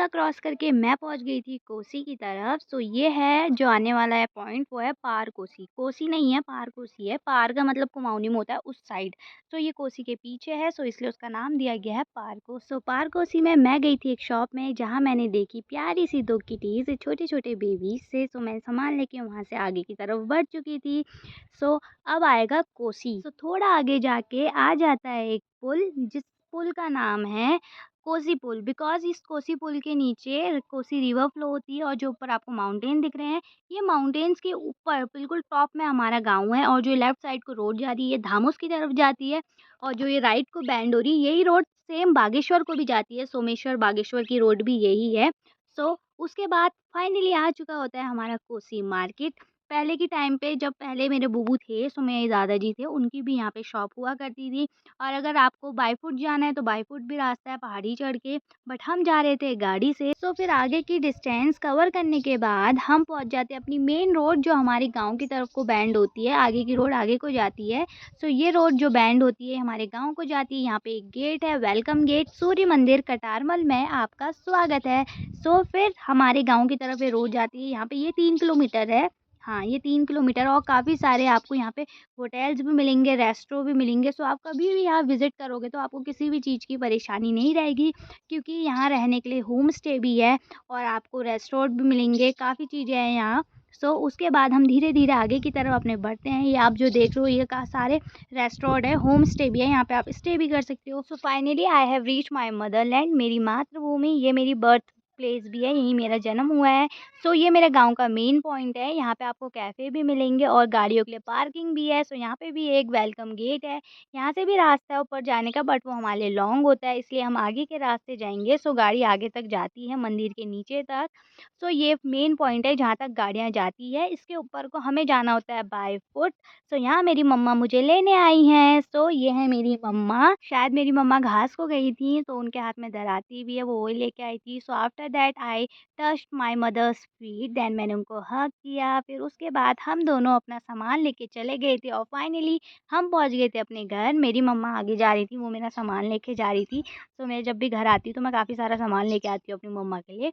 Cross करके मैं पहुंच गई थी कोसी की तरफ। सो ये है जो आने वाला है पॉइंट, वो है पार कोसी। कोसी नहीं है, पार कोसी है। पार का मतलब कुमाऊनी में होता है उस साइड। सो ये कोसी के पीछे है, सो इसलिए उसका नाम दिया गया है पार को। सो पार कोसी में मैं गई थी एक शॉप में, जहाँ मैंने देखी प्यारी सी दो किटीज, छोटे छोटे बेबीज से। सो मैं सामान लेके वहाँ से आगे की तरफ बढ़ चुकी थी। सो अब आएगा कोसी। सो थोड़ा आगे जाके आ जाता है एक पुल, जिस पुल का नाम है कोसी पुल। बिकॉज़ इस कोसी पुल के नीचे कोसी रिवर फ्लो होती है, और जो ऊपर आपको माउंटेन दिख रहे हैं, ये माउंटेन्स के ऊपर बिल्कुल टॉप में हमारा गाँव है। और जो लेफ्ट साइड को रोड जा रही है, ये धामुस की तरफ जाती है, और जो ये राइट को बेंड हो रही है, यही रोड सेम बागेश्वर को भी जाती है। सोमेश्वर बागेश्वर की रोड भी यही है। सो उसके बाद फाइनली आ चुका होता है हमारा कोसी मार्केट। पहले के टाइम पे, जब पहले मेरे बूबू थे, सो मेरे दादाजी थे, उनकी भी यहाँ पे शॉप हुआ करती थी। और अगर आपको बाय फुट जाना है तो बाय फुट भी रास्ता है पहाड़ी चढ़ के, बट हम जा रहे थे गाड़ी से। तो फिर आगे की डिस्टेंस कवर करने के बाद हम पहुंच जाते हैं अपनी मेन रोड, जो हमारे गांव की तरफ को बैंड होती है। आगे की रोड आगे को जाती है। सो ये रोड जो बैंड होती है हमारे गाँव को जाती है। यहाँ पे एक गेट है, वेलकम गेट। सूर्य मंदिर कटारमल में आपका स्वागत है। सो फिर हमारे गाँव की तरफ ये रोड जाती है। यहाँ पे ये 3 किलोमीटर है। हाँ, ये 3 किलोमीटर, और काफ़ी सारे आपको यहाँ पे होटल्स भी मिलेंगे, रेस्टोरेंट भी मिलेंगे। सो आप कभी भी यहाँ विज़िट करोगे तो आपको किसी भी चीज़ की परेशानी नहीं रहेगी, क्योंकि यहाँ रहने के लिए होम स्टे भी है, और आपको रेस्टोरेंट भी मिलेंगे, काफ़ी चीज़ें हैं यहाँ। सो उसके बाद हम धीरे-धीरे आगे की तरफ अपने बढ़ते हैं। ये आप जो देख रहे हो, ये का सारे रेस्टोरेंट है, होम स्टे भी है, यहाँ पे आप स्टे भी कर सकते हो। So finally I have reached my Motherland, मेरी मातृभूमि। ये मेरी बर्थ प्लेस भी है, यहीं मेरा जन्म हुआ है। सो ये मेरे गाँव का मेन पॉइंट है। यहाँ पे आपको कैफ़े भी मिलेंगे, और गाड़ियों के लिए पार्किंग भी है। सो यहाँ पे भी एक वेलकम गेट है। यहाँ से भी रास्ता है ऊपर जाने का, बट वो हमारे लिए लॉन्ग होता है, इसलिए हम आगे के रास्ते जाएँगे। सो गाड़ी आगे तक जाती है, मंदिर के नीचे तक। सो ये मेन पॉइंट है जहाँ तक गाड़ियाँ जाती है। इसके ऊपर को हमें जाना होता है बाय फुट। सो यहाँ मेरी मम्मा मुझे लेने आई हैं। सो ये है मेरी मम्मा। शायद मेरी मम्मा घास को गई थी, तो उनके हाथ में दराती भी है, वो वही लेके आई थी। So after that I touched my mother's feet, देन मैंने उनको हग किया। फिर उसके बाद हम दोनों अपना सामान लेके चले गए थे, और फाइनली हम पहुंच गए थे अपने घर। मेरी मम्मा आगे जा रही थी, वो मेरा सामान लेके जा रही थी। सो मैं जब भी घर आती हूँ तो मैं काफ़ी सारा सामान लेके आती हूँ अपनी मम्मा के लिए।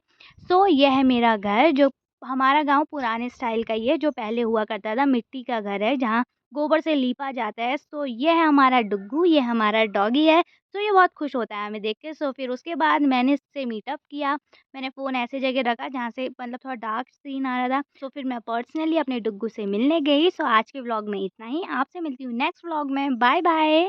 सो यह है मेरा घर। जो हमारा गांव पुराने स्टाइल का ही है, जो पहले हुआ करता था, मिट्टी का घर है जहाँ गोबर से लीपा जाता है। सो ये है हमारा डुग्गू, ये हमारा डॉगी है। तो ये बहुत खुश होता है हमें देख के। सो फिर उसके बाद मैंने इससे मीटअप किया। मैंने फ़ोन ऐसी जगह रखा जहाँ से मतलब थोड़ा डार्क सीन आ रहा था। सो फिर मैं पर्सनली अपने डुग्गू से मिलने गई। सो आज के व्लॉग में इतना ही। आपसे मिलती हूँ नेक्स्ट व्लॉग में। Bye bye.